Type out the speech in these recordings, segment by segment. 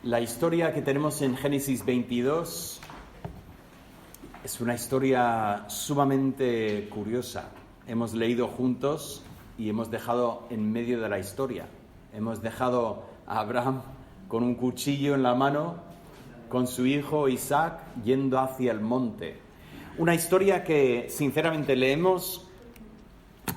La historia que tenemos en Génesis 22 es una historia sumamente curiosa. Hemos leído juntos y hemos dejado en medio de la historia. Hemos dejado a Abraham con un cuchillo en la mano, con su hijo Isaac yendo hacia el monte. Una historia que sinceramente leemos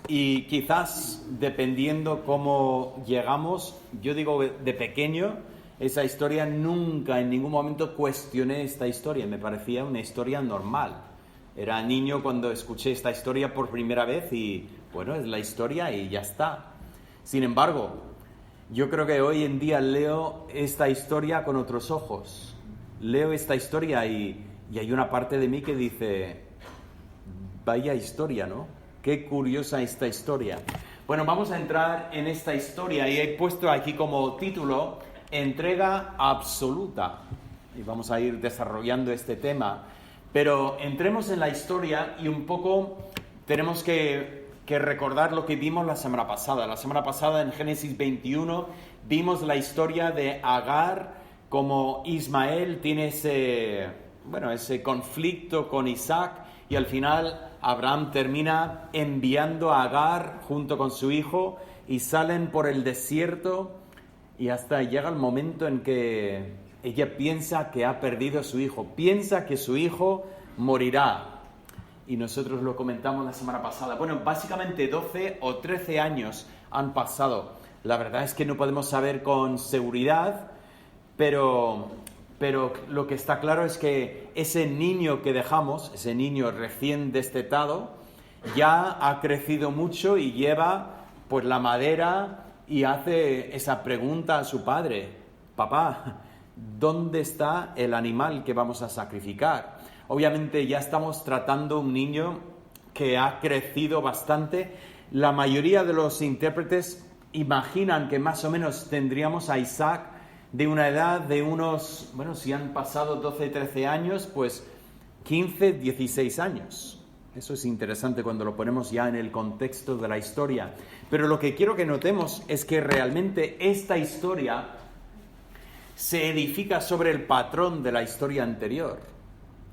y quizás dependiendo cómo llegamos, yo digo de pequeño, esa historia nunca en ningún momento cuestioné esta historia, me parecía una historia normal. Era niño cuando escuché esta historia por primera vez y bueno, es la historia y ya está. Sin embargo, yo creo que hoy en día leo esta historia con otros ojos. Leo esta historia y hay una parte de mí que dice, vaya historia, ¿no? Qué curiosa esta historia. Bueno, vamos a entrar en esta historia y he puesto aquí como título Entrega absoluta. Y vamos a ir desarrollando este tema. Pero entremos en la historia y un poco tenemos que recordar lo que vimos la semana pasada. La semana pasada en Génesis 21 vimos la historia de Agar, como Ismael tiene ese conflicto con Isaac y al final Abraham termina enviando a Agar junto con su hijo y salen por el desierto y hasta llega el momento en que ella piensa que ha perdido a su hijo, piensa que su hijo morirá. Y nosotros lo comentamos la semana pasada. Bueno, básicamente 12 o 13 años han pasado. La verdad es que no podemos saber con seguridad, pero lo que está claro es que ese niño que dejamos, ese niño recién destetado, ya ha crecido mucho y lleva pues la madera y hace esa pregunta a su padre: papá, ¿dónde está el animal que vamos a sacrificar? Obviamente ya estamos tratando un niño que ha crecido bastante. La mayoría de los intérpretes imaginan que más o menos tendríamos a Isaac de una edad de unos, bueno, si han pasado 12, 13 años, pues 15, 16 años. Eso es interesante cuando lo ponemos ya en el contexto de la historia. Pero lo que quiero que notemos es que realmente esta historia se edifica sobre el patrón de la historia anterior.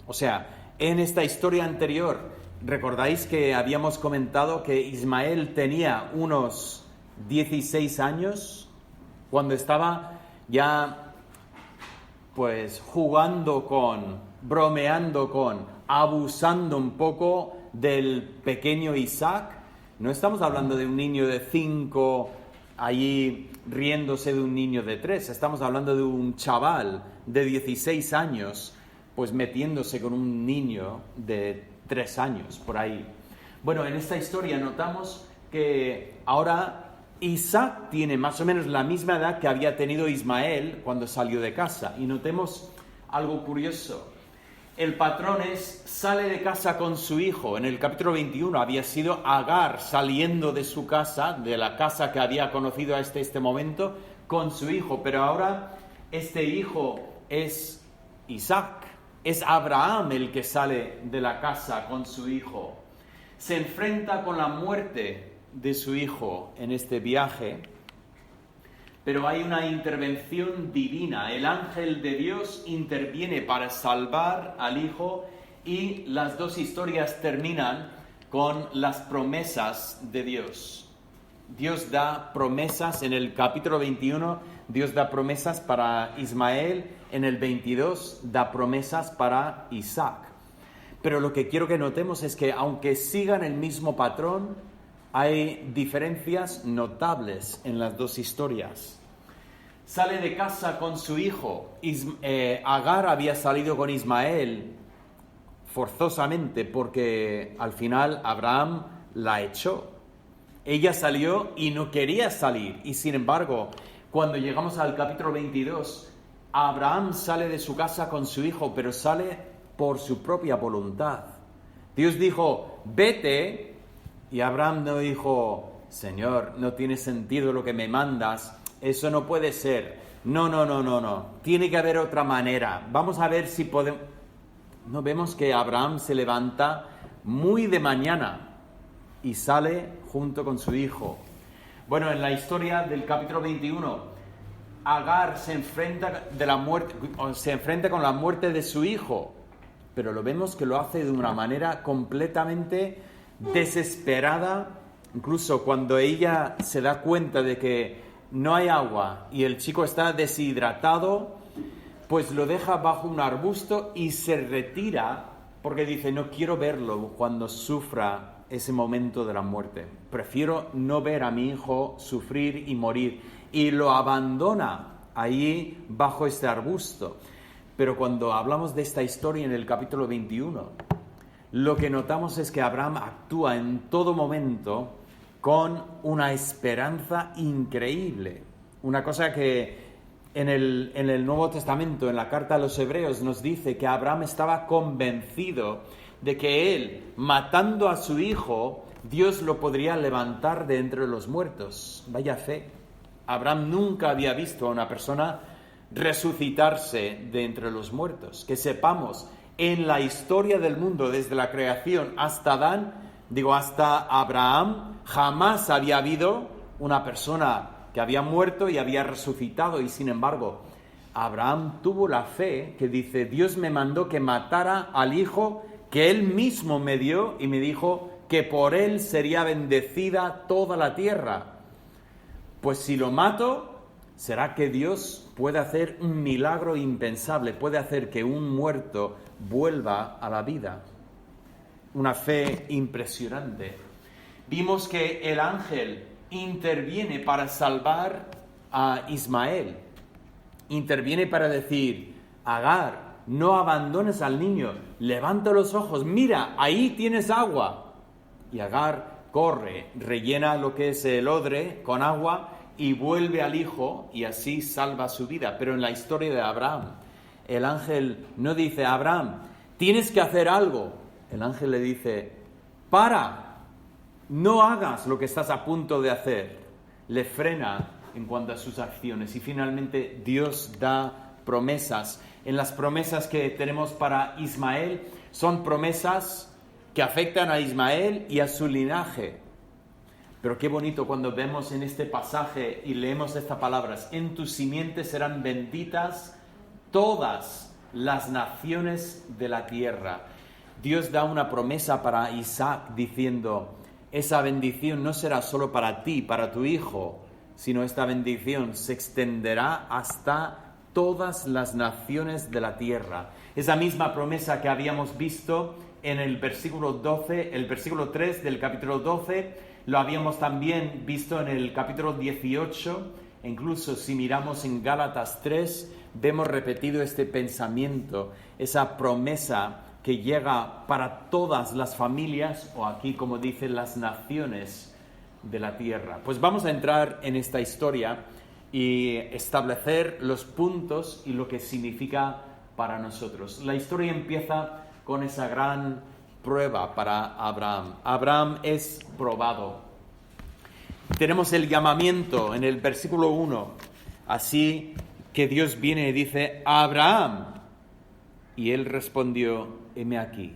O sea, en esta historia anterior, recordáis que habíamos comentado que Ismael tenía unos 16 años cuando estaba ya pues bromeando con, abusando un poco del pequeño Isaac. No estamos hablando de un niño de 5 allí riéndose de un niño de 3, estamos hablando de un chaval de 16 años pues metiéndose con un niño de 3 años por ahí. Bueno, en esta historia notamos que ahora Isaac tiene más o menos la misma edad que había tenido Ismael cuando salió de casa. Y notemos algo curioso. El patrón sale de casa con su hijo. En el capítulo 21 había sido Agar saliendo de su casa, de la casa que había conocido hasta este momento, con su hijo. Pero ahora este hijo es Isaac. Es Abraham el que sale de la casa con su hijo. Se enfrenta con la muerte de su hijo en este viaje, pero hay una intervención divina. El ángel de Dios interviene para salvar al hijo y las dos historias terminan con las promesas de Dios. Dios da promesas en el capítulo 21, Dios da promesas para Ismael, en el 22 da promesas para Isaac. Pero lo que quiero que notemos es que aunque sigan el mismo patrón, hay diferencias notables en las dos historias. Sale de casa con su hijo. Agar había salido con Ismael forzosamente porque al final Abraham la echó. Ella salió y no quería salir. Y sin embargo, cuando llegamos al capítulo 22, Abraham sale de su casa con su hijo, pero sale por su propia voluntad. Dios dijo, vete. Y Abraham no dijo, Señor, no tiene sentido lo que me mandas, eso no puede ser. No. Tiene que haber otra manera. Vamos a ver si podemos. No, vemos que Abraham se levanta muy de mañana y sale junto con su hijo. Bueno, en la historia del capítulo 21, Agar se enfrenta con la muerte de su hijo, pero lo vemos que lo hace de una manera completamente desesperada. Incluso cuando ella se da cuenta de que no hay agua y el chico está deshidratado, pues lo deja bajo un arbusto y se retira porque dice, no quiero verlo cuando sufra ese momento de la muerte. Prefiero no ver a mi hijo sufrir y morir. Y lo abandona ahí bajo este arbusto. Pero cuando hablamos de esta historia en el capítulo 21, lo que notamos es que Abraham actúa en todo momento con una esperanza increíble. Una cosa que en el Nuevo Testamento, en la carta a los Hebreos, nos dice que Abraham estaba convencido de que él, matando a su hijo, Dios lo podría levantar de entre los muertos. Vaya fe. Abraham nunca había visto a una persona resucitarse de entre los muertos. Que sepamos, en la historia del mundo, desde la creación hasta hasta Abraham, jamás había habido una persona que había muerto y había resucitado, y sin embargo, Abraham tuvo la fe que dice, Dios me mandó que matara al hijo que él mismo me dio y me dijo que por él sería bendecida toda la tierra. Pues si lo mato, será que Dios puede hacer un milagro impensable, puede hacer que un muerto vuelva a la vida. Una fe impresionante. Vimos que el ángel interviene para salvar a Ismael. Interviene para decir, Agar, no abandones al niño, levanta los ojos, mira, ahí tienes agua. Y Agar corre, rellena lo que es el odre con agua y vuelve al hijo y así salva su vida. Pero en la historia de Abraham, el ángel no dice, Abraham, tienes que hacer algo. El ángel le dice, para, no hagas lo que estás a punto de hacer. Le frena en cuanto a sus acciones. Y finalmente Dios da promesas. En las promesas que tenemos para Ismael, son promesas que afectan a Ismael y a su linaje. Pero qué bonito cuando vemos en este pasaje y leemos estas palabras, en tus simientes serán benditas todas las naciones de la tierra. Dios da una promesa para Isaac diciendo, esa bendición no será solo para ti, para tu hijo, sino esta bendición se extenderá hasta todas las naciones de la tierra. Esa misma promesa que habíamos visto en el versículo 12, el versículo 3 del capítulo 12, lo habíamos también visto en el capítulo 18, e incluso si miramos en Gálatas 3, vemos repetido este pensamiento, esa promesa que llega para todas las familias, o aquí como dicen las naciones de la tierra. Pues vamos a entrar en esta historia y establecer los puntos y lo que significa para nosotros. La historia empieza con esa gran prueba para Abraham. Abraham es probado. Tenemos el llamamiento en el versículo 1, así que Dios viene y dice, Abraham, y él respondió, heme aquí.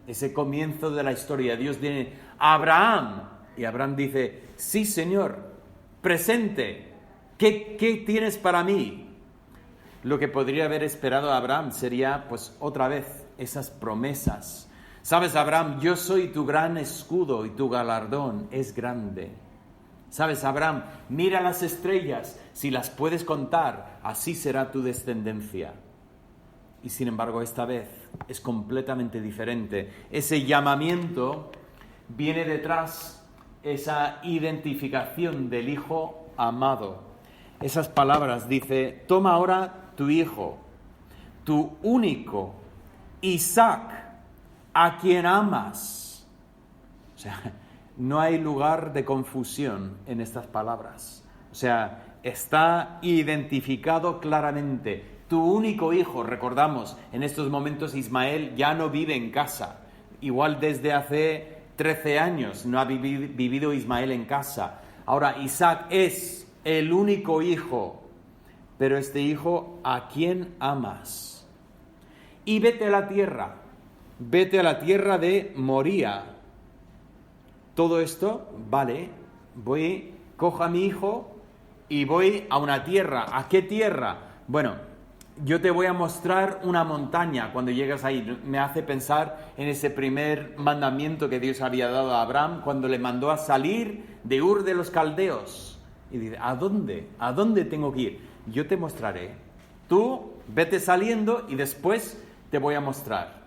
Ese comienzo de la historia, Dios viene, Abraham, y Abraham dice, sí Señor, presente, ¿qué tienes para mí? Lo que podría haber esperado Abraham sería, pues otra vez, esas promesas. Sabes, Abraham, yo soy tu gran escudo y tu galardón es grande. Sabes, Abraham, mira las estrellas, si las puedes contar, así será tu descendencia. Y sin embargo, esta vez es completamente diferente. Ese llamamiento viene detrás, esa identificación del hijo amado. Esas palabras, dice, toma ahora tu hijo, tu único, Isaac, a quien amas. O sea, no hay lugar de confusión en estas palabras. O sea, está identificado claramente. Tu único hijo, recordamos, en estos momentos Ismael ya no vive en casa. Igual desde hace 13 años no ha vivido Ismael en casa. Ahora Isaac es el único hijo, pero este hijo a quien amas. Y vete a la tierra de Moría. Todo esto, vale, cojo a mi hijo y voy a una tierra. ¿A qué tierra? Bueno, yo te voy a mostrar una montaña cuando llegas ahí. Me hace pensar en ese primer mandamiento que Dios había dado a Abraham cuando le mandó a salir de Ur de los Caldeos. Y dice, ¿a dónde? ¿A dónde tengo que ir? Yo te mostraré. Tú vete saliendo y después te voy a mostrar.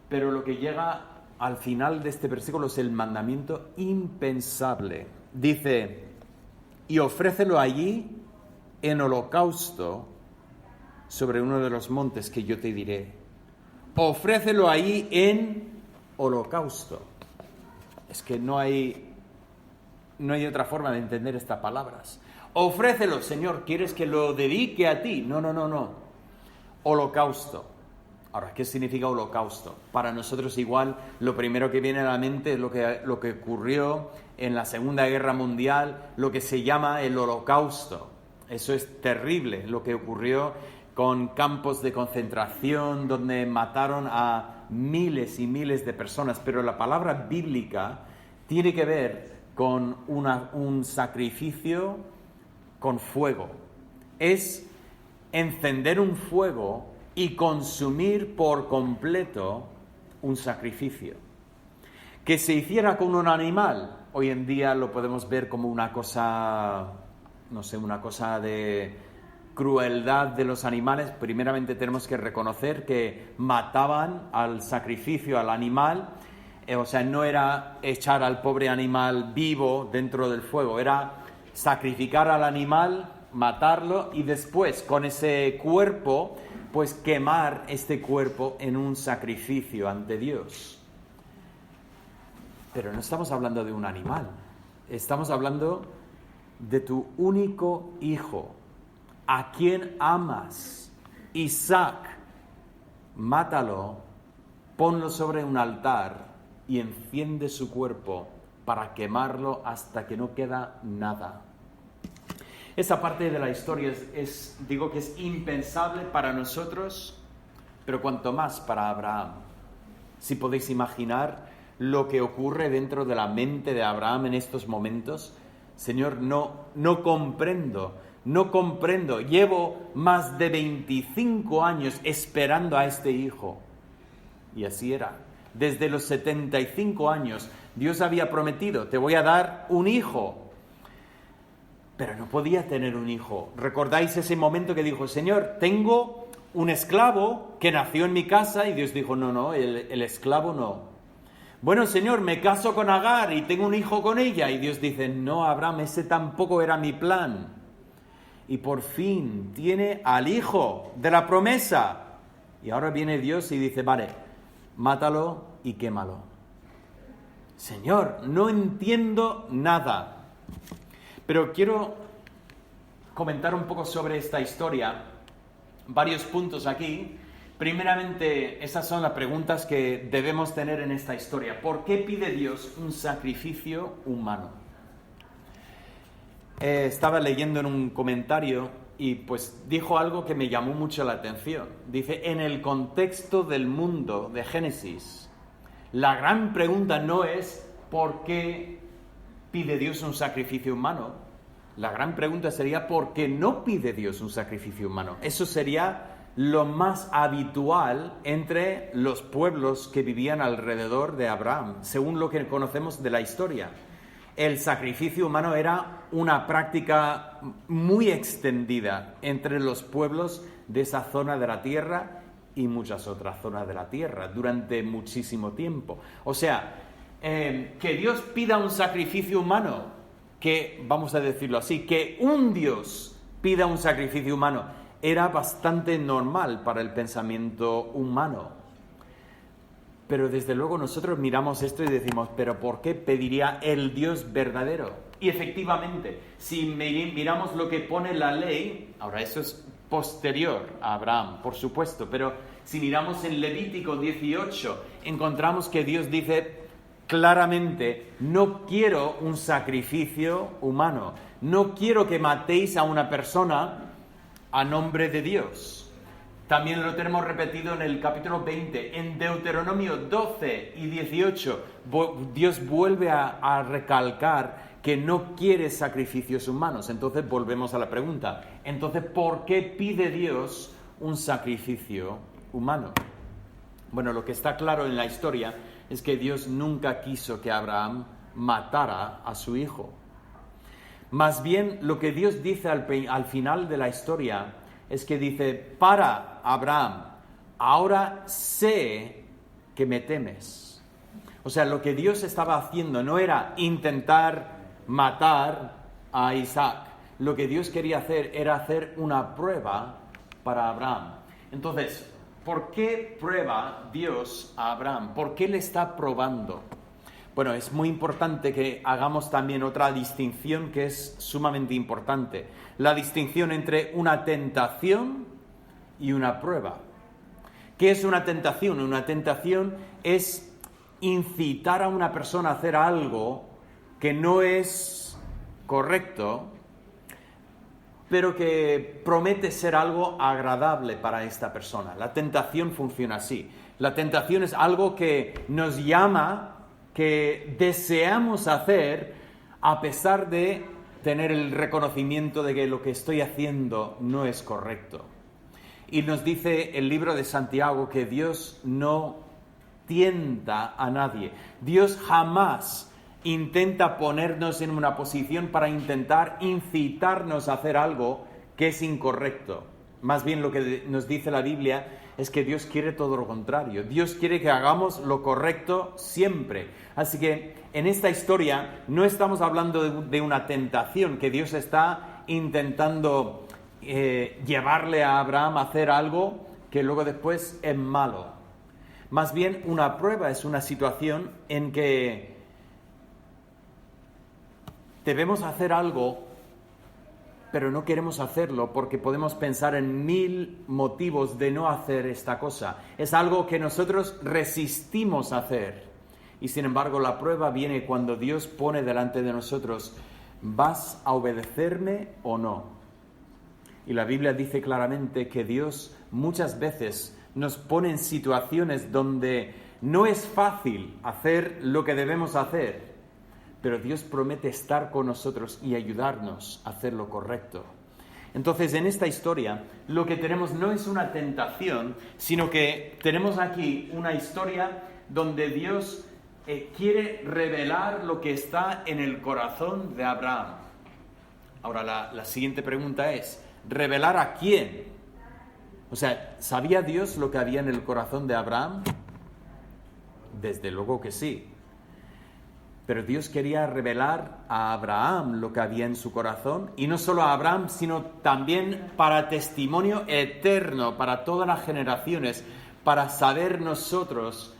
Pero lo que llega al final de este versículo es el mandamiento impensable. Dice, y ofrécelo allí en holocausto sobre uno de los montes que yo te diré. Ofrécelo allí en holocausto. Es que no hay otra forma de entender estas palabras. Ofrécelo, Señor, ¿quieres que lo dedique a ti? No. Holocausto. Ahora, ¿qué significa holocausto? Para nosotros igual lo primero que viene a la mente es lo que ocurrió en la Segunda Guerra Mundial, lo que se llama el holocausto. Eso es terrible, lo que ocurrió con campos de concentración donde mataron a miles y miles de personas. Pero la palabra bíblica tiene que ver con un sacrificio con fuego. Es encender un fuego y consumir por completo un sacrificio. Que se hiciera con un animal, hoy en día lo podemos ver como una cosa, una cosa de crueldad de los animales. Primeramente tenemos que reconocer que mataban al sacrificio, al animal, no era echar al pobre animal vivo dentro del fuego, era sacrificar al animal, matarlo y después con ese cuerpo pues quemar este cuerpo en un sacrificio ante Dios. Pero no estamos hablando de un animal, estamos hablando de tu único hijo, a quien amas, Isaac. Mátalo, ponlo sobre un altar y enciende su cuerpo para quemarlo hasta que no queda nada. Esa parte de la historia digo que es impensable para nosotros, pero cuanto más para Abraham. Si podéis imaginar lo que ocurre dentro de la mente de Abraham en estos momentos. Señor, no comprendo. Llevo más de 25 años esperando a este hijo. Y así era. Desde los 75 años, Dios había prometido, te voy a dar un hijo. Pero no podía tener un hijo. ¿Recordáis ese momento que dijo, Señor, tengo un esclavo que nació en mi casa? Y Dios dijo, no, el esclavo no. Bueno, Señor, me caso con Agar y tengo un hijo con ella. Y Dios dice, no, Abraham, ese tampoco era mi plan. Y por fin tiene al hijo de la promesa. Y ahora viene Dios y dice, vale, mátalo y quémalo. Señor, no entiendo nada. Pero quiero comentar un poco sobre esta historia, varios puntos aquí. Primeramente, esas son las preguntas que debemos tener en esta historia. ¿Por qué pide Dios un sacrificio humano? Estaba leyendo en un comentario y pues dijo algo que me llamó mucho la atención. Dice, en el contexto del mundo de Génesis, la gran pregunta no es ¿por qué pide Dios un sacrificio humano? La gran pregunta sería ¿por qué no pide Dios un sacrificio humano? Eso sería lo más habitual entre los pueblos que vivían alrededor de Abraham, según lo que conocemos de la historia. El sacrificio humano era una práctica muy extendida entre los pueblos de esa zona de la tierra y muchas otras zonas de la tierra durante muchísimo tiempo. O sea, que Dios pida un sacrificio humano, que, vamos a decirlo así, que un Dios pida un sacrificio humano, era bastante normal para el pensamiento humano. Pero desde luego nosotros miramos esto y decimos, ¿pero por qué pediría el Dios verdadero? Y efectivamente, si miramos lo que pone la ley, ahora eso es posterior a Abraham, por supuesto, pero si miramos en Levítico 18, encontramos que Dios dice claramente, no quiero un sacrificio humano, no quiero que matéis a una persona a nombre de Dios. También lo tenemos repetido en el capítulo 20, en Deuteronomio 12 y 18, Dios vuelve a recalcar que no quiere sacrificios humanos. Entonces volvemos a la pregunta. Entonces, ¿por qué pide Dios un sacrificio humano? Bueno, lo que está claro en la historia es que Dios nunca quiso que Abraham matara a su hijo. Más bien, lo que Dios dice al final de la historia es que dice: para Abraham, ahora sé que me temes. O sea, lo que Dios estaba haciendo no era intentar matar a Isaac. Lo que Dios quería hacer era hacer una prueba para Abraham. Entonces, ¿por qué prueba Dios a Abraham? ¿Por qué le está probando? Bueno, es muy importante que hagamos también otra distinción que es sumamente importante. La distinción entre una tentación y una prueba. ¿Qué es una tentación? Una tentación es incitar a una persona a hacer algo que no es correcto, pero que promete ser algo agradable para esta persona. La tentación funciona así. La tentación es algo que nos llama, que deseamos hacer a pesar de tener el reconocimiento de que lo que estoy haciendo no es correcto. Y nos dice el libro de Santiago que Dios no tienta a nadie. Dios jamás intenta ponernos en una posición para intentar incitarnos a hacer algo que es incorrecto. Más bien lo que nos dice la Biblia es que Dios quiere todo lo contrario. Dios quiere que hagamos lo correcto siempre. Así que en esta historia no estamos hablando de una tentación, que Dios está intentando llevarle a Abraham a hacer algo que luego después es malo. Más bien una prueba es una situación en que debemos hacer algo, pero no queremos hacerlo porque podemos pensar en 1000 motivos de no hacer esta cosa. Es algo que nosotros resistimos a hacer. Y sin embargo, la prueba viene cuando Dios pone delante de nosotros: ¿vas a obedecerme o no? Y la Biblia dice claramente que Dios muchas veces nos pone en situaciones donde no es fácil hacer lo que debemos hacer, pero Dios promete estar con nosotros y ayudarnos a hacer lo correcto. Entonces, en esta historia, lo que tenemos no es una tentación, sino que tenemos aquí una historia donde Dios quiere revelar lo que está en el corazón de Abraham. Ahora, la siguiente pregunta es: ¿revelar a quién? O sea, ¿sabía Dios lo que había en el corazón de Abraham? Desde luego que sí. Pero Dios quería revelar a Abraham lo que había en su corazón, y no solo a Abraham, sino también para testimonio eterno, para todas las generaciones, para saber nosotros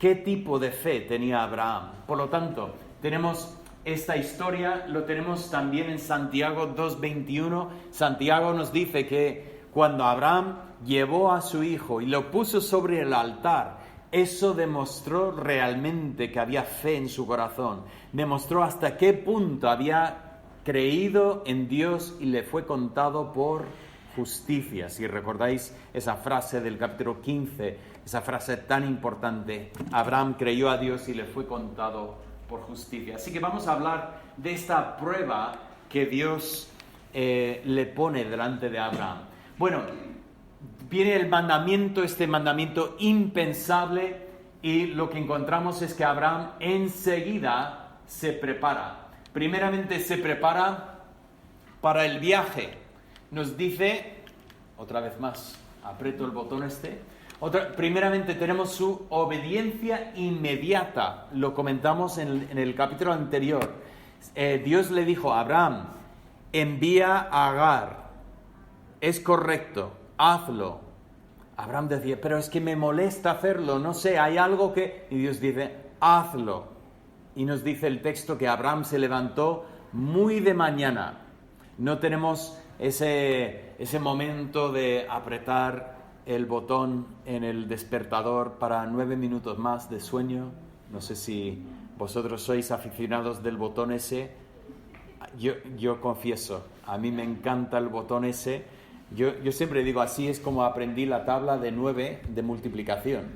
qué tipo de fe tenía Abraham. Por lo tanto, tenemos esta historia, lo tenemos también en Santiago 2:21. Santiago nos dice que cuando Abraham llevó a su hijo y lo puso sobre el altar, eso demostró realmente que había fe en su corazón. Demostró hasta qué punto había creído en Dios y le fue contado por justicia. Si recordáis esa frase del capítulo 15, esa frase tan importante: Abraham creyó a Dios y le fue contado por justicia. Así que vamos a hablar de esta prueba que Dios le pone delante de Abraham. Bueno, viene el mandamiento, este mandamiento impensable, y lo que encontramos es que Abraham enseguida se prepara. Primeramente se prepara para el viaje. Nos dice, otra vez más, aprieto el botón primeramente tenemos su obediencia inmediata. Lo comentamos en el capítulo anterior. Dios le dijo a Abraham: envía a Agar. Es correcto, hazlo. Abraham decía: pero es que me molesta hacerlo, no sé, hay algo que... Y Dios dice: hazlo. Y nos dice el texto que Abraham se levantó muy de mañana. No tenemos ese momento de apretar el botón en el despertador para 9 minutos más de sueño. No sé si vosotros sois aficionados del botón ese. Yo confieso, a mí me encanta el botón ese. Yo siempre digo, así es como aprendí la tabla de 9 de multiplicación,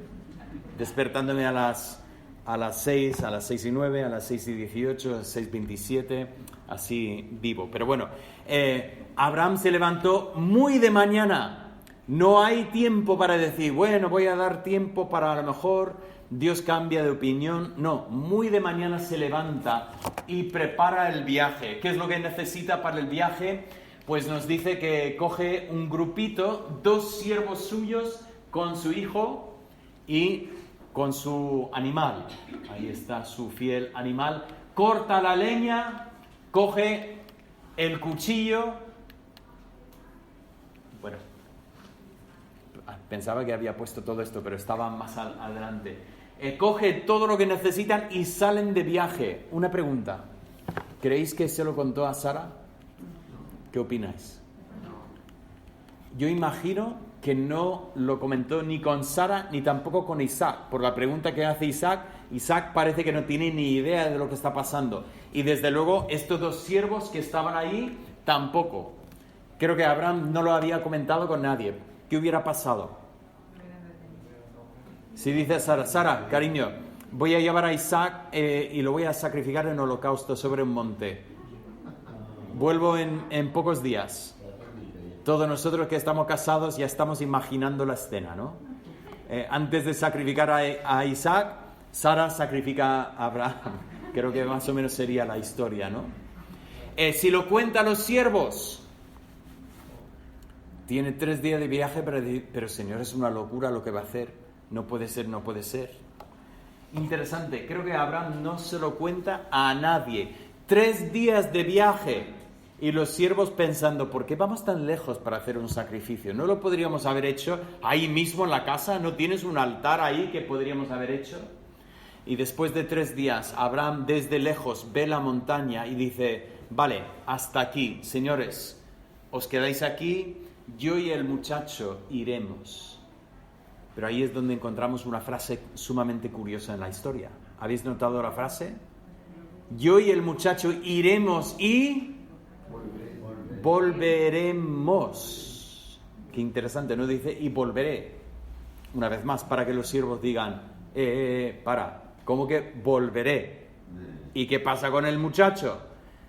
despertándome a las a las 6, a las 6:09, a las 6:18, a las 6:27, así vivo. Pero bueno, Abraham se levantó muy de mañana. No hay tiempo para decir, bueno, voy a dar tiempo para a lo mejor Dios cambia de opinión. No, muy de mañana se levanta y prepara el viaje. ¿Qué es lo que necesita para el viaje? Pues nos dice que coge un grupito, 2 siervos suyos con su hijo y con su animal. Ahí está su fiel animal. Corta la leña, coge el cuchillo. Bueno, pensaba que había puesto todo esto, pero estaba más adelante. Coge todo lo que necesitan y salen de viaje. Una pregunta. ¿Creéis que se lo contó a Sara? ¿Qué opináis? Yo imagino que no lo comentó ni con Sara ni tampoco con Isaac. Por la pregunta que hace Isaac parece que no tiene ni idea de lo que está pasando. Y desde luego estos 2 siervos que estaban ahí tampoco. Creo que Abraham no lo había comentado con nadie. ¿Qué hubiera pasado? Si dice Sara, cariño, voy a llevar a Isaac y lo voy a sacrificar en holocausto sobre un monte. Vuelvo en pocos días. Todos nosotros que estamos casados ya estamos imaginando la escena, ¿no? Antes de sacrificar a Isaac, Sara sacrifica a Abraham. Creo que más o menos sería la historia, ¿no? Si lo cuenta a los siervos, tiene 3 días de viaje, pero Señor, es una locura lo que va a hacer. No puede ser, no puede ser. Interesante, creo que Abraham no se lo cuenta a nadie. 3 días de viaje. Y los siervos pensando, ¿por qué vamos tan lejos para hacer un sacrificio? ¿No lo podríamos haber hecho ahí mismo en la casa? ¿No tienes un altar ahí que podríamos haber hecho? Y después de 3 días, Abraham desde lejos ve la montaña y dice, vale, hasta aquí, señores, os quedáis aquí, yo y el muchacho iremos. Pero ahí es donde encontramos una frase sumamente curiosa en la historia. ¿Habéis notado la frase? Yo y el muchacho iremos y volveremos. Qué interesante, ¿no? Dice, y volveré. Una vez más, para que los siervos digan, ¿cómo que volveré? ¿Y qué pasa con el muchacho?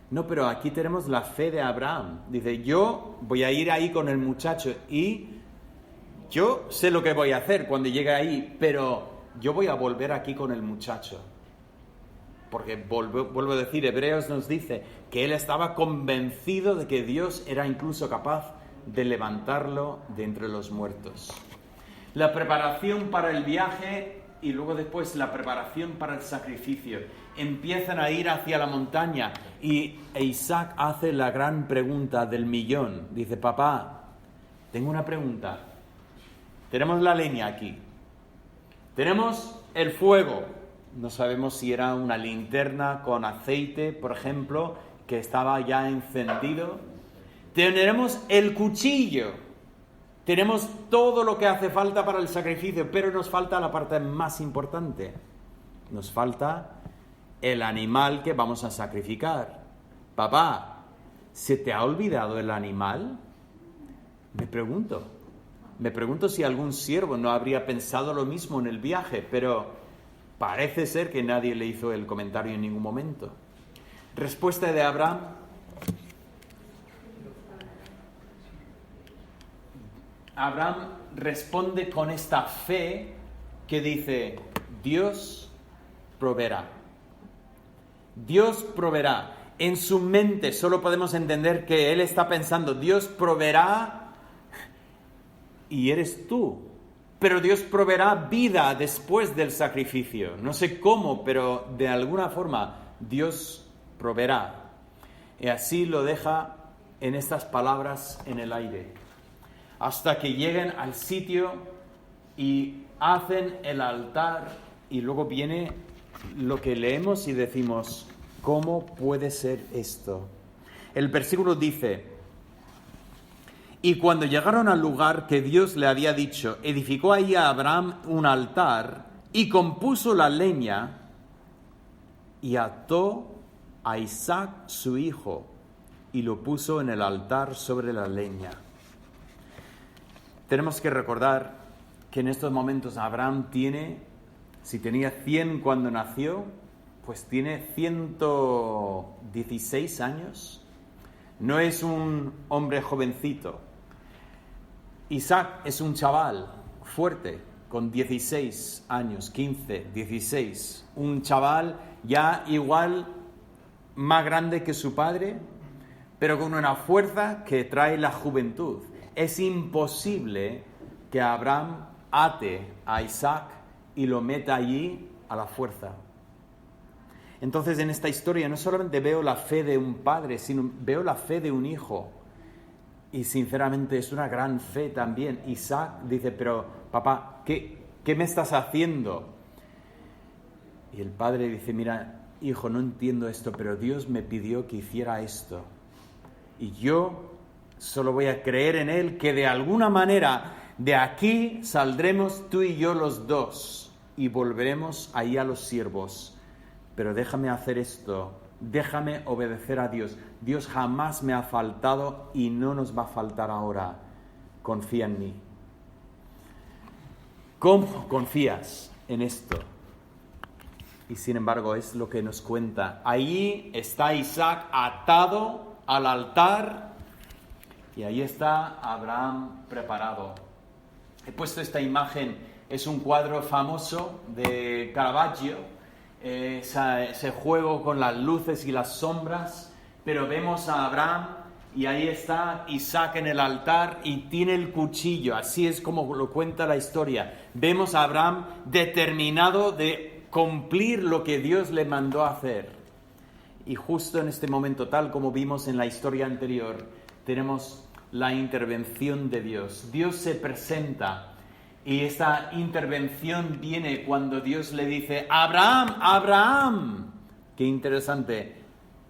No, pero aquí tenemos la fe de Abraham. Dice, yo voy a ir ahí con el muchacho y yo sé lo que voy a hacer cuando llegue ahí, pero yo voy a volver aquí con el muchacho. Porque vuelvo a decir, Hebreos nos dice que él estaba convencido de que Dios era incluso capaz de levantarlo de entre los muertos. La preparación para el viaje y luego después la preparación para el sacrificio. Empiezan a ir hacia la montaña y Isaac hace la gran pregunta del millón. Dice, papá, tengo una pregunta. Tenemos la leña aquí. Tenemos el fuego. No sabemos si era una linterna con aceite, por ejemplo, que estaba ya encendido. Tenemos el cuchillo. Tenemos todo lo que hace falta para el sacrificio, pero nos falta la parte más importante. Nos falta el animal que vamos a sacrificar. Papá, ¿se te ha olvidado el animal? Me pregunto si algún siervo no habría pensado lo mismo en el viaje, pero parece ser que nadie le hizo el comentario en ningún momento. Respuesta de Abraham. Abraham responde con esta fe que dice, Dios proveerá. Dios proveerá. En su mente solo podemos entender que él está pensando, Dios proveerá y eres tú. Pero Dios proveerá vida después del sacrificio. No sé cómo, pero de alguna forma Dios proveerá. Y así lo deja en estas palabras en el aire. Hasta que lleguen al sitio y hacen el altar. Y luego viene lo que leemos y decimos, ¿cómo puede ser esto? El versículo dice, y cuando llegaron al lugar que Dios le había dicho, edificó ahí a Abraham un altar y compuso la leña y ató a Isaac su hijo y lo puso en el altar sobre la leña. Tenemos que recordar que en estos momentos Abraham tiene Si tenía 100 cuando nació, pues tiene 116 años. No es un hombre jovencito. Isaac es un chaval fuerte, con 16 años, 15, 16. Un chaval ya igual más grande que su padre, pero con una fuerza que trae la juventud. Es imposible que Abraham ate a Isaac y lo meta allí a la fuerza. Entonces, en esta historia no solamente veo la fe de un padre, sino veo la fe de un hijo. Y sinceramente es una gran fe también. Isaac dice, pero papá, ¿qué me estás haciendo? Y el padre dice, mira, hijo, no entiendo esto, pero Dios me pidió que hiciera esto. Y yo solo voy a creer en Él, que de alguna manera de aquí saldremos tú y yo los dos y volveremos ahí a los siervos. Pero déjame hacer esto, déjame obedecer a Dios. Dios jamás me ha faltado y no nos va a faltar ahora. Confía en mí. ¿Cómo confías en esto? Y sin embargo es lo que nos cuenta. Ahí está Isaac atado al altar y ahí está Abraham preparado. He puesto esta imagen, es un cuadro famoso de Caravaggio, ese juego con las luces y las sombras, pero vemos a Abraham y ahí está Isaac en el altar y tiene el cuchillo, así es como lo cuenta la historia. Vemos a Abraham determinado de cumplir lo que Dios le mandó a hacer. Y justo en este momento, tal como vimos en la historia anterior, tenemos la intervención de Dios. Dios se presenta y esta intervención viene cuando Dios le dice, Abraham, Abraham. Qué interesante.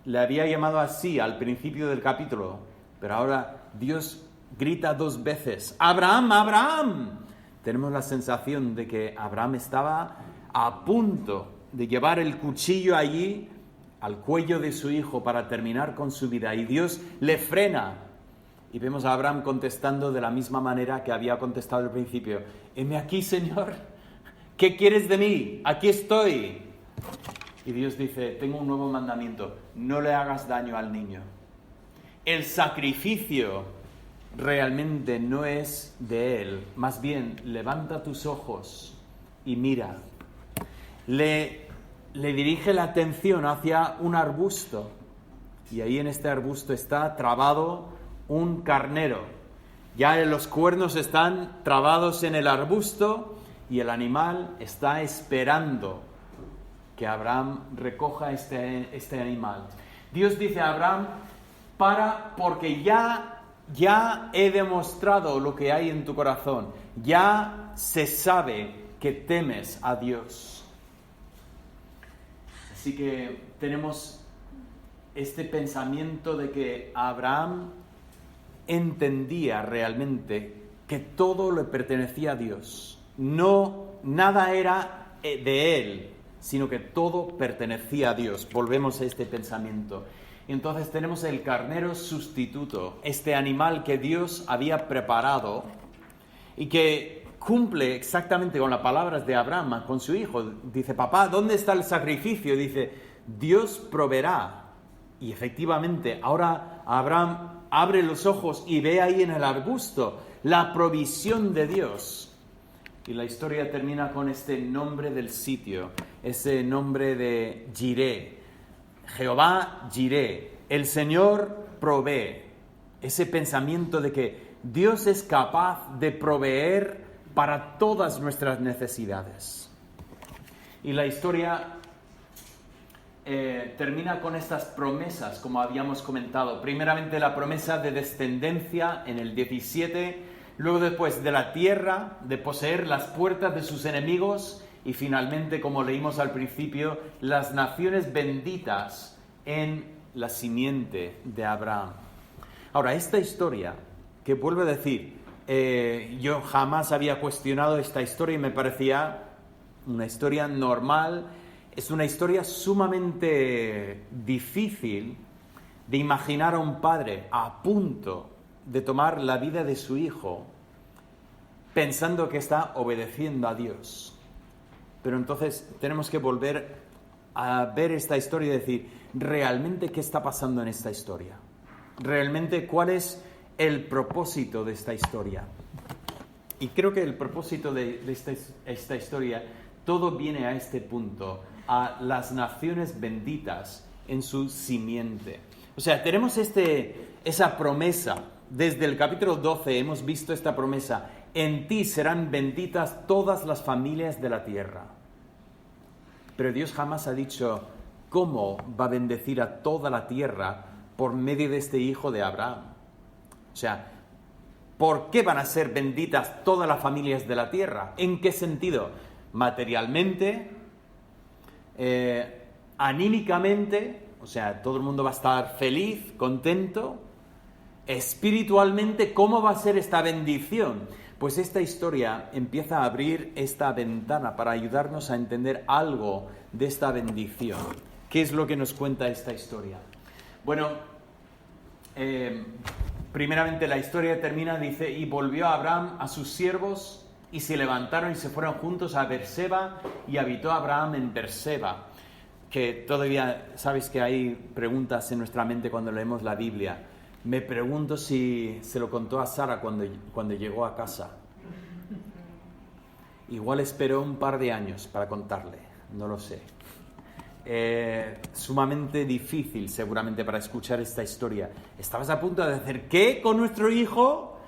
Le había llamado así al principio del capítulo, pero ahora Dios grita 2 veces, Abraham, Abraham. Tenemos la sensación de que Abraham estaba a punto de llevar el cuchillo allí al cuello de su hijo para terminar con su vida y Dios le frena. Y vemos a Abraham contestando de la misma manera que había contestado al principio. Heme aquí, Señor. ¿Qué quieres de mí? Aquí estoy. Y Dios dice, tengo un nuevo mandamiento. No le hagas daño al niño. El sacrificio realmente no es de él. Más bien, levanta tus ojos y mira. Le dirige la atención hacia un arbusto. Y ahí en este arbusto está trabado un carnero. Ya los cuernos están trabados en el arbusto y el animal está esperando que Abraham recoja este animal. Dios dice a Abraham, porque ya he demostrado lo que hay en tu corazón. Ya se sabe que temes a Dios. Así que tenemos este pensamiento de que Abraham entendía realmente que todo le pertenecía a Dios. Nada era de él, sino que todo pertenecía a Dios. Volvemos a este pensamiento. Y entonces tenemos el carnero sustituto, este animal que Dios había preparado y que cumple exactamente con las palabras de Abraham, con su hijo. Dice, papá, ¿dónde está el sacrificio? Dice, Dios proveerá. Y efectivamente, ahora Abraham abre los ojos y ve ahí en el arbusto la provisión de Dios. Y la historia termina con este nombre del sitio, ese nombre de Jireh. Jehová Jireh, el Señor provee. Ese pensamiento de que Dios es capaz de proveer para todas nuestras necesidades. Y la historia termina con estas promesas, como habíamos comentado. Primeramente la promesa de descendencia en el 17, luego después de la tierra, de poseer las puertas de sus enemigos y finalmente, como leímos al principio, las naciones benditas en la simiente de Abraham. Ahora, esta historia, que vuelvo a decir, yo jamás había cuestionado esta historia y me parecía una historia normal. Es una historia sumamente difícil de imaginar a un padre a punto de tomar la vida de su hijo pensando que está obedeciendo a Dios. Pero entonces tenemos que volver a ver esta historia y decir, ¿realmente qué está pasando en esta historia? ¿Realmente cuál es el propósito de esta historia? Y creo que el propósito de esta historia, todo viene a este punto, a las naciones benditas en su simiente. O sea, tenemos esa promesa. Desde el capítulo 12 hemos visto esta promesa. En ti serán benditas todas las familias de la tierra. Pero Dios jamás ha dicho cómo va a bendecir a toda la tierra por medio de este hijo de Abraham. O sea, ¿por qué van a ser benditas todas las familias de la tierra? ¿En qué sentido? Materialmente, anímicamente, o sea, todo el mundo va a estar feliz, contento. Espiritualmente, ¿cómo va a ser esta bendición? Pues esta historia empieza a abrir esta ventana para ayudarnos a entender algo de esta bendición. ¿Qué es lo que nos cuenta esta historia? Bueno, primeramente la historia termina, dice, y volvió Abraham a sus siervos y se levantaron y se fueron juntos a Berseba y habitó Abraham en Berseba. Que todavía, sabes que hay preguntas en nuestra mente cuando leemos la Biblia. Me pregunto si se lo contó a Sara cuando llegó a casa. Igual esperó un par de años para contarle, no lo sé. Sumamente difícil seguramente para escuchar esta historia. ¿Estabas a punto de hacer qué con nuestro hijo?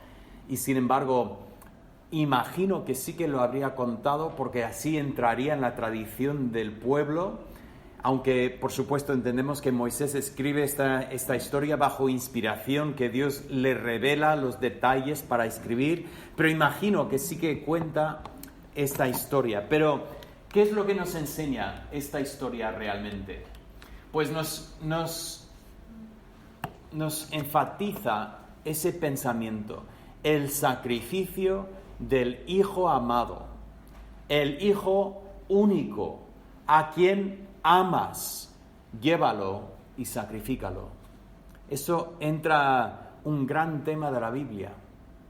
Y sin embargo, imagino que sí que lo habría contado porque así entraría en la tradición del pueblo. Aunque, por supuesto, entendemos que Moisés escribe esta historia bajo inspiración, que Dios le revela los detalles para escribir, pero imagino que sí que cuenta esta historia. Pero, ¿qué es lo que nos enseña esta historia realmente? Pues nos enfatiza ese pensamiento, el sacrificio del Hijo amado, el Hijo único, a quien amas, llévalo y sacrifícalo. Eso entra un gran tema de la Biblia,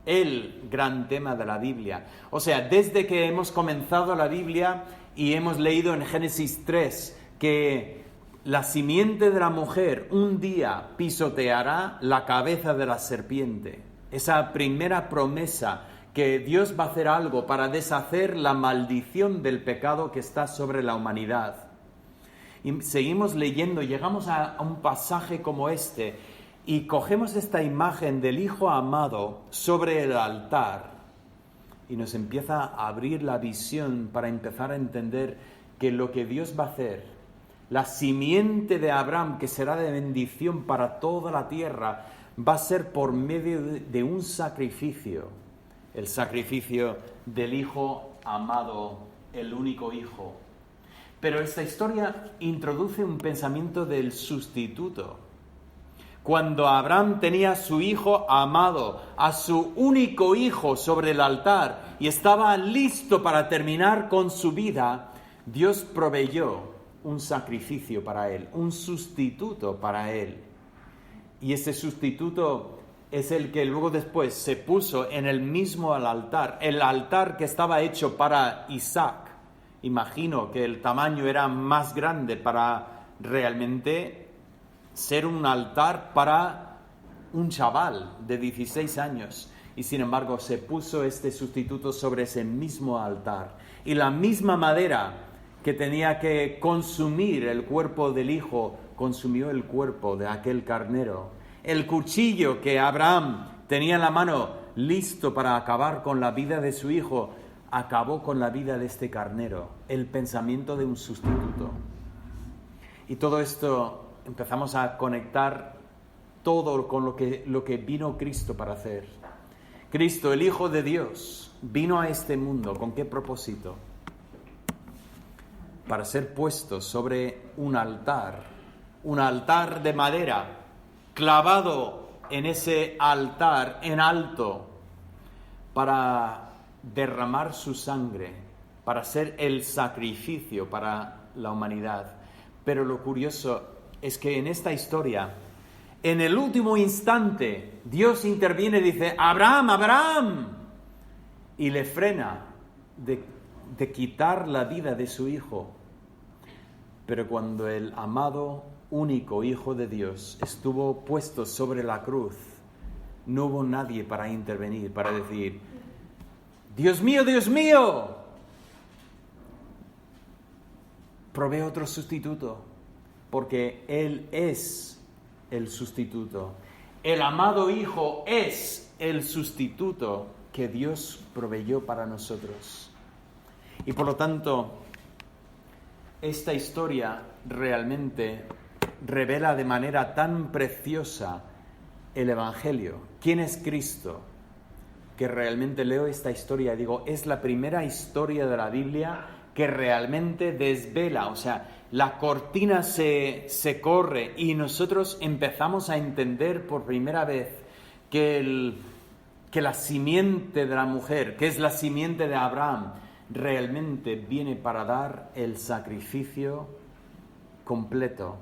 el gran tema de la Biblia. O sea, desde que hemos comenzado la Biblia y hemos leído en Génesis 3 que la simiente de la mujer un día pisoteará la cabeza de la serpiente. Esa primera promesa que Dios va a hacer algo para deshacer la maldición del pecado que está sobre la humanidad. Y seguimos leyendo, llegamos a un pasaje como este y cogemos esta imagen del Hijo amado sobre el altar y nos empieza a abrir la visión para empezar a entender que lo que Dios va a hacer, la simiente de Abraham que será de bendición para toda la tierra, va a ser por medio de un sacrificio, el sacrificio del Hijo amado, el único Hijo. Pero esta historia introduce un pensamiento del sustituto. Cuando Abraham tenía a su hijo amado, a su único hijo sobre el altar y estaba listo para terminar con su vida, Dios proveyó un sacrificio para él, un sustituto para él. Y ese sustituto es el que luego después se puso en el mismo altar, el altar que estaba hecho para Isaac. Imagino que el tamaño era más grande para realmente ser un altar para un chaval de 16 años. Y sin embargo se puso este sustituto sobre ese mismo altar. Y la misma madera que tenía que consumir el cuerpo del hijo, consumió el cuerpo de aquel carnero. El cuchillo que Abraham tenía en la mano listo para acabar con la vida de su hijo, acabó con la vida de este carnero, el pensamiento de un sustituto. Y todo esto empezamos a conectar todo con lo que vino Cristo para hacer. Cristo, el Hijo de Dios, vino a este mundo. ¿Con qué propósito? Para ser puesto sobre un altar de madera, clavado en ese altar en alto, para derramar su sangre, para ser el sacrificio para la humanidad. Pero lo curioso es que en esta historia, en el último instante, Dios interviene y dice: ¡Abraham, Abraham! Y le frena de quitar la vida de su Hijo. Pero cuando el amado, único Hijo de Dios estuvo puesto sobre la cruz, no hubo nadie para intervenir, para decir, Dios mío, provee otro sustituto, porque Él es el sustituto. El amado Hijo es el sustituto que Dios proveyó para nosotros. Y por lo tanto, esta historia realmente revela de manera tan preciosa el Evangelio. ¿Quién es Cristo? Que realmente leo esta historia y digo, es la primera historia de la Biblia que realmente desvela, o sea, la cortina se corre y nosotros empezamos a entender por primera vez que la simiente de la mujer, que es la simiente de Abraham, realmente viene para dar el sacrificio completo,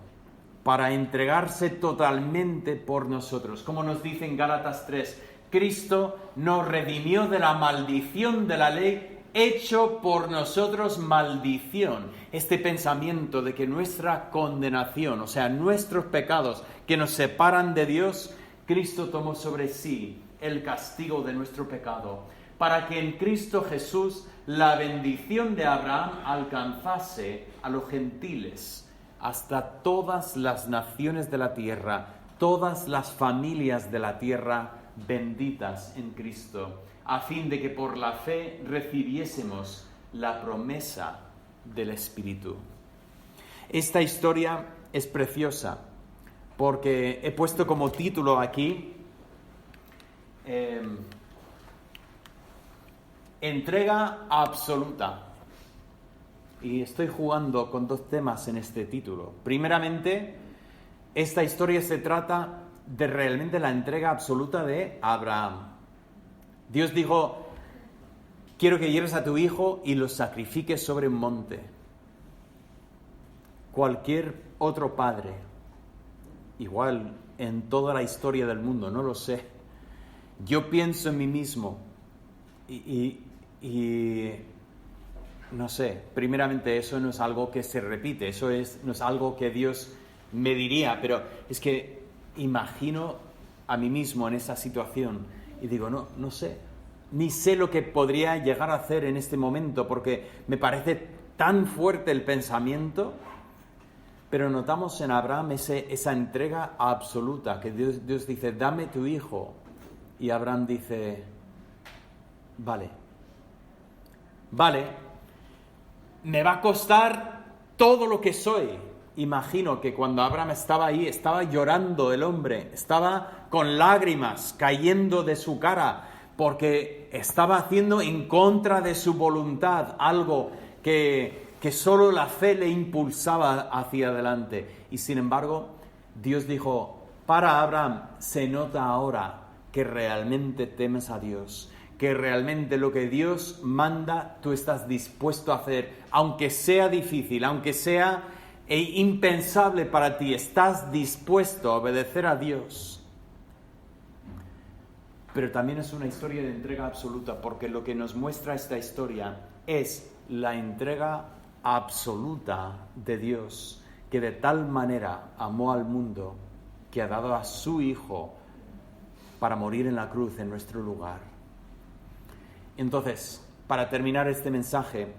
para entregarse totalmente por nosotros. Como nos dice en Gálatas 3, Cristo nos redimió de la maldición de la ley, hecho por nosotros maldición. Este pensamiento de que nuestra condenación, o sea, nuestros pecados que nos separan de Dios, Cristo tomó sobre sí el castigo de nuestro pecado, para que en Cristo Jesús la bendición de Abraham alcanzase a los gentiles, hasta todas las naciones de la tierra, todas las familias de la tierra benditas en Cristo, a fin de que por la fe recibiésemos la promesa del Espíritu. Esta historia es preciosa porque he puesto como título aquí entrega absoluta. Y estoy jugando con dos temas en este título. Primeramente, esta historia se trata de realmente la entrega absoluta de Abraham. Dios dijo, quiero que lleves a tu hijo y lo sacrifiques sobre un monte. Cualquier otro padre, igual en toda la historia del mundo, no lo sé. Yo pienso en mí mismo y no sé, primeramente eso no es algo que se repite, no es algo que Dios me diría, pero es que imagino a mí mismo en esa situación y digo, no sé, ni sé lo que podría llegar a hacer en este momento porque me parece tan fuerte el pensamiento, pero notamos en Abraham esa entrega absoluta, que Dios dice, dame tu hijo, y Abraham dice, vale, me va a costar todo lo que soy. Imagino que cuando Abraham estaba ahí, estaba llorando el hombre, estaba con lágrimas cayendo de su cara, porque estaba haciendo en contra de su voluntad algo que solo la fe le impulsaba hacia adelante. Y sin embargo, Dios dijo, para Abraham, se nota ahora que realmente temes a Dios, que realmente lo que Dios manda tú estás dispuesto a hacer, aunque sea difícil, aunque sea impensable para ti, estás dispuesto a obedecer a Dios. Pero también es una historia de entrega absoluta, porque lo que nos muestra esta historia es la entrega absoluta de Dios, que de tal manera amó al mundo que ha dado a su Hijo para morir en la cruz en nuestro lugar. Entonces, para terminar este mensaje,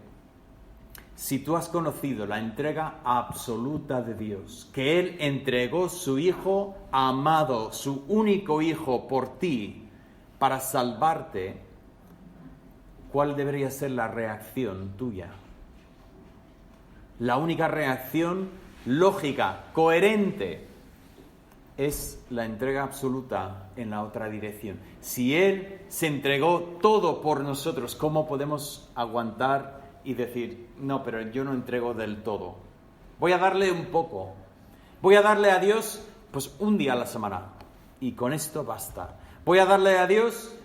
si tú has conocido la entrega absoluta de Dios, que Él entregó su Hijo amado, su único Hijo por ti, para salvarte, ¿cuál debería ser la reacción tuya? La única reacción lógica, coherente, es la entrega absoluta en la otra dirección. Si Él se entregó todo por nosotros, ¿cómo podemos aguantar y decir, no, pero yo no entrego del todo? Voy a darle un poco. Voy a darle a Dios, pues un día a la semana. Y con esto basta. Voy a darle a Dios,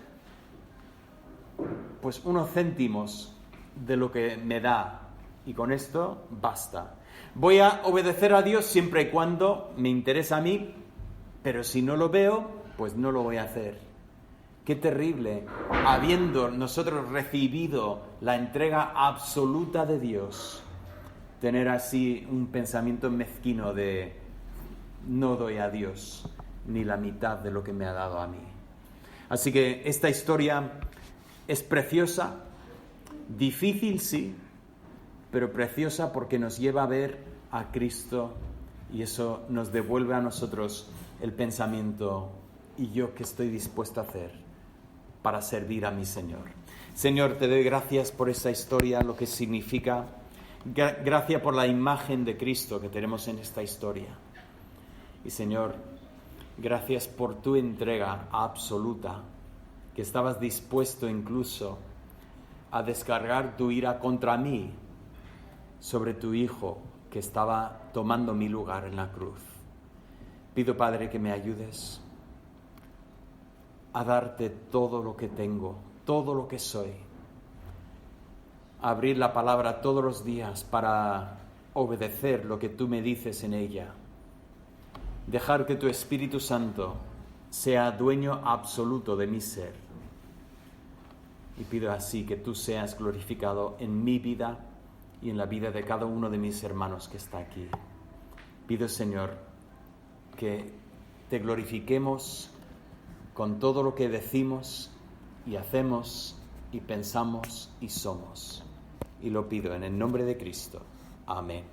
pues unos céntimos de lo que me da. Y con esto basta. Voy a obedecer a Dios siempre y cuando me interesa a mí, pero si no lo veo, pues no lo voy a hacer. Qué terrible, habiendo nosotros recibido la entrega absoluta de Dios, tener así un pensamiento mezquino de no doy a Dios ni la mitad de lo que me ha dado a mí. Así que esta historia es preciosa, difícil sí, pero preciosa porque nos lleva a ver a Cristo y eso nos devuelve a nosotros el pensamiento: ¿y yo qué estoy dispuesto a hacer para servir a mi Señor? Señor, te doy gracias por esta historia, lo que significa. Gracias por la imagen de Cristo que tenemos en esta historia. Y Señor, gracias por tu entrega absoluta, que estabas dispuesto incluso a descargar tu ira contra mí sobre tu Hijo que estaba tomando mi lugar en la cruz. Pido, Padre, que me ayudes a darte todo lo que tengo, todo lo que soy. A abrir la palabra todos los días para obedecer lo que tú me dices en ella. Dejar que tu Espíritu Santo sea dueño absoluto de mi ser. Y pido así que tú seas glorificado en mi vida y en la vida de cada uno de mis hermanos que está aquí. Pido, Señor, que te glorifiquemos con todo lo que decimos y hacemos y pensamos y somos. Y lo pido en el nombre de Cristo. Amén.